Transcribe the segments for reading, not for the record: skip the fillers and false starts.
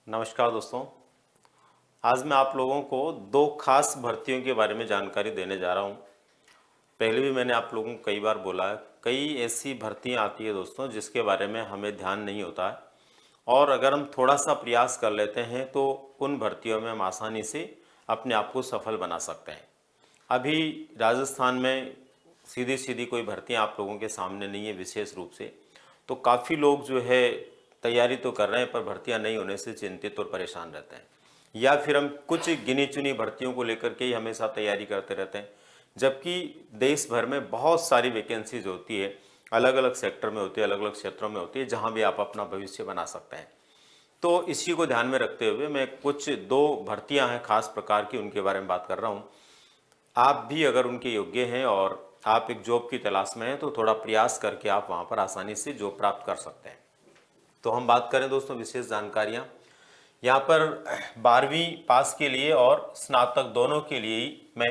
नमस्कार दोस्तों। आज मैं आप लोगों को दो खास भर्तियों के बारे में जानकारी देने जा रहा हूं। पहले भी मैंने आप लोगों को कई बार बोला है, कई ऐसी भर्तियां आती है दोस्तों जिसके बारे में हमें ध्यान नहीं होता है, और अगर हम थोड़ा सा प्रयास कर लेते हैं तो उन भर्तियों में हम आसानी से अपने आप को सफल बना सकते हैं। अभी राजस्थान में सीधी सीधी कोई भर्तियां आप लोगों के सामने नहीं है विशेष रूप से, तो काफ़ी लोग जो है तैयारी तो कर रहे हैं पर भर्तियां नहीं होने से चिंतित और परेशान रहते हैं, या फिर हम कुछ गिनी चुनी भर्तियों को लेकर के ही हमेशा तैयारी करते रहते हैं, जबकि देश भर में बहुत सारी वैकेंसीज होती है, अलग अलग सेक्टर में होती है, अलग अलग क्षेत्रों में होती है, जहां भी आप अपना भविष्य बना सकते हैं। तो इसी को ध्यान में रखते हुए मैं कुछ दो भर्तियां हैं खास प्रकार की, उनके बारे में बात कर रहा हूं। आप भी अगर उनके योग्य हैं और आप एक जॉब की तलाश में हैं तो थोड़ा प्रयास करके आप वहां पर आसानी से जॉब प्राप्त कर सकते हैं। तो हम बात करें दोस्तों विशेष जानकारियां यहाँ पर 12वीं पास के लिए और स्नातक दोनों के लिए ही मैं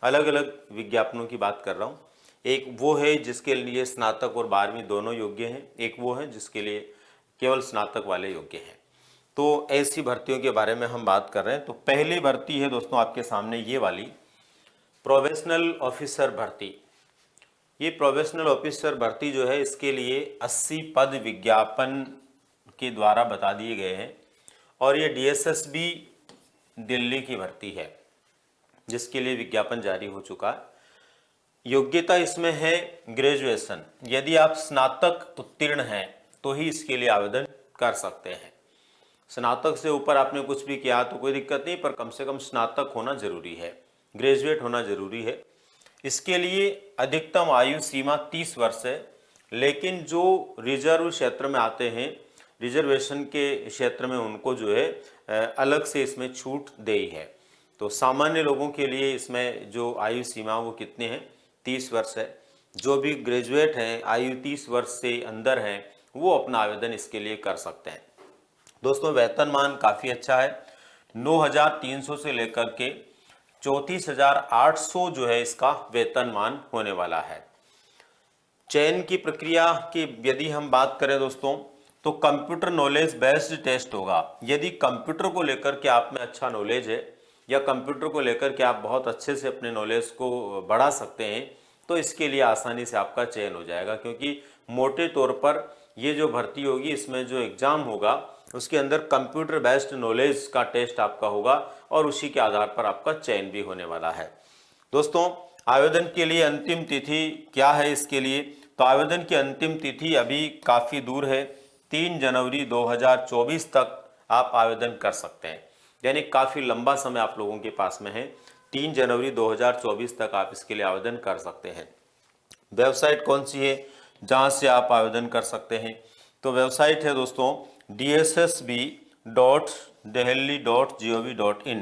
अलग अलग विज्ञापनों की बात कर रहा हूँ। एक वो है जिसके लिए स्नातक और 12वीं दोनों योग्य हैं, एक वो है जिसके लिए केवल स्नातक वाले योग्य हैं। तो ऐसी भर्तियों के बारे में हम बात कर रहे हैं। तो पहली भर्ती है दोस्तों आपके सामने ये वाली, प्रोबेशनल ऑफिसर भर्ती। ये प्रोबेशनल ऑफिसर भर्ती जो है इसके लिए 80 पद विज्ञापन के द्वारा बता दिए गए हैं, और ये डीएसएसबी दिल्ली की भर्ती है जिसके लिए विज्ञापन जारी हो चुका है। योग्यता इसमें है ग्रेजुएशन। यदि आप स्नातक उत्तीर्ण हैं तो ही इसके लिए आवेदन कर सकते हैं। स्नातक से ऊपर आपने कुछ भी किया तो कोई दिक्कत नहीं, पर कम से कम स्नातक होना जरूरी है, ग्रेजुएट होना जरूरी है। इसके लिए अधिकतम आयु सीमा 30 वर्ष है, लेकिन जो रिजर्व क्षेत्र में आते हैं, रिजर्वेशन के क्षेत्र में, उनको जो है अलग से इसमें छूट दी है। तो सामान्य लोगों के लिए इसमें जो आयु सीमा वो कितने हैं, 30 वर्ष है। जो भी ग्रेजुएट हैं, आयु 30 वर्ष से अंदर हैं, वो अपना आवेदन इसके लिए कर सकते हैं। दोस्तों वेतनमान काफ़ी अच्छा है, 9,300 से लेकर के 34,800 जो है इसका वेतनमान होने वाला है। चयन की प्रक्रिया की यदि हम बात करें दोस्तों, तो कंप्यूटर नॉलेज बेस्ड टेस्ट होगा। यदि कंप्यूटर को लेकर के आप में अच्छा नॉलेज है, या कंप्यूटर को लेकर के आप बहुत अच्छे से अपने नॉलेज को बढ़ा सकते हैं, तो इसके लिए आसानी से आपका चयन हो जाएगा। क्योंकि मोटे तौर पर ये जो भर्ती होगी, इसमें जो एग्ज़ाम होगा उसके अंदर कंप्यूटर बेस्ड नॉलेज का टेस्ट आपका होगा, और उसी के आधार पर आपका चयन भी होने वाला है। दोस्तों आवेदन के लिए अंतिम तिथि क्या है इसके लिए, तो आवेदन की अंतिम तिथि अभी काफ़ी दूर है, 3 जनवरी 2024 तक आप आवेदन कर सकते हैं। यानी काफ़ी लंबा समय आप लोगों के पास में है, 3 जनवरी 2024 तक आप इसके लिए आवेदन कर सकते हैं। वेबसाइट कौन सी है जहां से आप आवेदन कर सकते हैं, तो वेबसाइट है दोस्तों dssb.delhi.gov.in।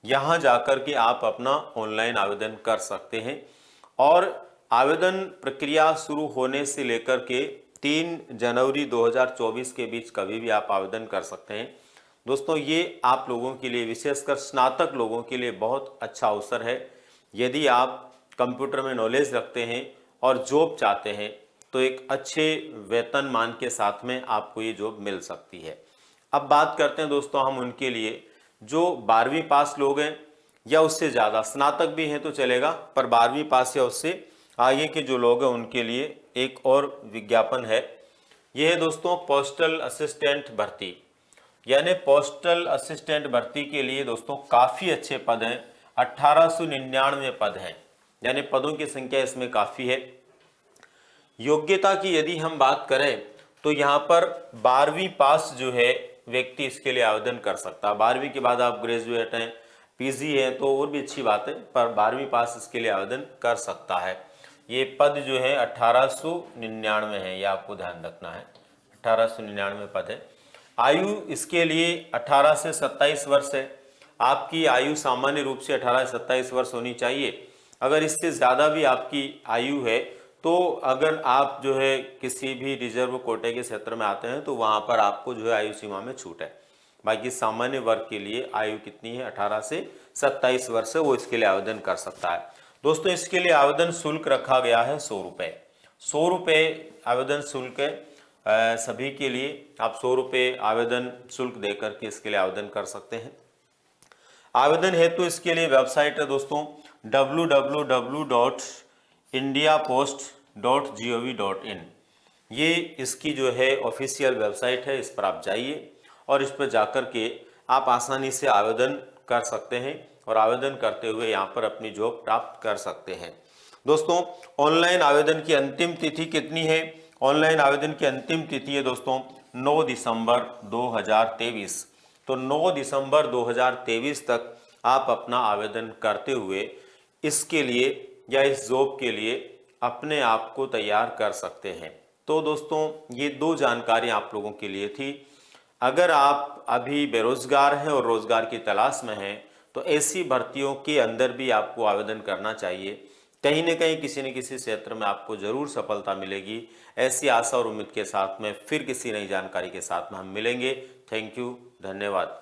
यहाँ जाकर के आप अपना ऑनलाइन आवेदन कर सकते हैं, और आवेदन प्रक्रिया शुरू होने से लेकर के 3 जनवरी 2024 के बीच कभी भी आप आवेदन कर सकते हैं। दोस्तों ये आप लोगों के लिए, विशेषकर स्नातक लोगों के लिए बहुत अच्छा अवसर है। यदि आप कंप्यूटर में नॉलेज रखते हैं और जॉब चाहते हैं, तो एक अच्छे वेतनमान के साथ में आपको ये जॉब मिल सकती है। अब बात करते हैं दोस्तों हम उनके लिए जो 12वीं पास लोग हैं, या उससे ज़्यादा, स्नातक भी हैं तो चलेगा, पर 12वीं पास या उससे आगे के जो लोग हैं उनके लिए एक और विज्ञापन है। यह है दोस्तों पोस्टल असिस्टेंट भर्ती। यानी पोस्टल असिस्टेंट भर्ती के लिए दोस्तों काफ़ी अच्छे पद हैं, 1899 पद हैं, यानी पदों की संख्या इसमें काफ़ी है। योग्यता की यदि हम बात करें तो यहाँ पर 12वीं पास जो है व्यक्ति इसके लिए आवेदन कर सकता है। 12वीं के बाद आप ग्रेजुएट हैं, पीजी हैं तो और भी अच्छी बात है, पर 12वीं पास इसके लिए आवेदन कर सकता है। ये पद जो है 1899 है, ये आपको ध्यान रखना है, 1899 पद है। आयु इसके लिए 18 से 27 वर्ष है। आपकी आयु सामान्य रूप से 18 से 27 वर्ष होनी चाहिए। अगर इससे ज़्यादा भी आपकी आयु है, तो अगर आप जो है किसी भी रिजर्व कोटे के क्षेत्र में आते हैं तो वहाँ पर आपको जो है आयु सीमा में छूट है। बाकी सामान्य वर्ग के लिए आयु कितनी है, 18 से 27 वर्ष है, वो इसके लिए आवेदन कर सकता है। दोस्तों इसके लिए आवेदन शुल्क रखा गया है 100 रुपये। 100 रुपये आवेदन शुल्क है, सभी के लिए आप 100 रुपये आवेदन शुल्क दे करके इसके लिए आवेदन कर सकते हैं। आवेदन हेतु इसके लिए वेबसाइट है दोस्तों www.indiapost.gov.in। ये इसकी जो है ऑफिशियल वेबसाइट है, इस पर आप जाइए और इस पर जाकर के आप आसानी से आवेदन कर सकते हैं और आवेदन करते हुए यहाँ पर अपनी जॉब प्राप्त कर सकते हैं। दोस्तों ऑनलाइन आवेदन की अंतिम तिथि कितनी है? ऑनलाइन आवेदन की अंतिम तिथि है दोस्तों 9 दिसंबर 2023। तो 9 दिसंबर 2023 तक आप अपना आवेदन करते हुए इसके लिए या इस जॉब के लिए अपने आप को तैयार कर सकते हैं। तो दोस्तों ये दो जानकारी आप लोगों के लिए थी। अगर आप अभी बेरोजगार हैं और रोजगार की तलाश में हैं तो ऐसी भर्तियों के अंदर भी आपको आवेदन करना चाहिए। कहीं न कहीं किसी न किसी क्षेत्र में आपको जरूर सफलता मिलेगी। ऐसी आशा और उम्मीद के साथ में फिर किसी नई जानकारी के साथ में हम मिलेंगे। थैंक यू, धन्यवाद।